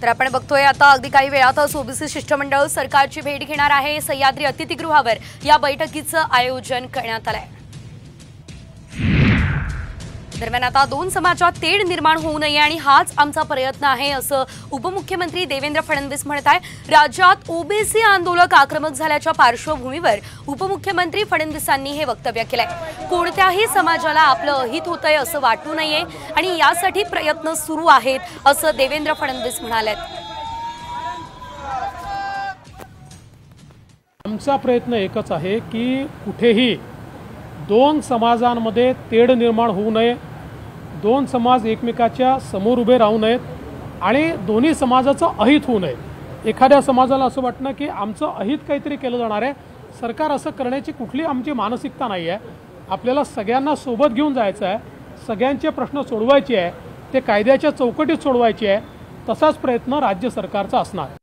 तर आपण बघतोय आता अगदी काही वेळातच ओबीसी शिष्टमंडळ सरकारची भेट घेणार आहे। सह्याद्री अतिथीगृहावर या बैठकीचं आयोजन करण्यात आलंय। दरम्यान आता दोन समाजात तेढ निर्माण होऊ नये आणि हाच आमचा प्रयत्न आहे असं उपमुख्यमंत्री देवेंद्र फडणवीस म्हणत आहे। राज्यात ओबीसी आंदोलक आक्रमक झाल्याच्या पार्श्वभूमीवर उपमुख्यमंत्री फडणवीसांनी हे वक्तव्य केलंय। कोणत्याही समाजाला आपलं अहित होतंय असं वाटू नये आणि यासाठी प्रयत्न सुरू आहेत असं देवेंद्र फडणवीस म्हणाले। आमचा प्रयत्न एकच आहे की कुठेही दोन समाजांमध्ये तेढ निर्माण होऊ नये, दोन समाज एकमेकाच्या समोर उभे राहू नयेत आणि दोन्ही समाजाचं अहित होऊ नये। एखाद्या समाजाला असं वाटणं की आमचं अहित काहीतरी केलं जाणार आहे, सरकार असं करण्याची कुठली आमची मानसिकता नाही आहे। आपल्याला सगळ्यांना सोबत घेऊन जायचं आहे, सगळ्यांचे प्रश्न सोडवायचे आहे, ते कायद्याच्या चौकटीत सोडवायचे आहे। तसाच प्रयत्न राज्य सरकारचा असणार आहे।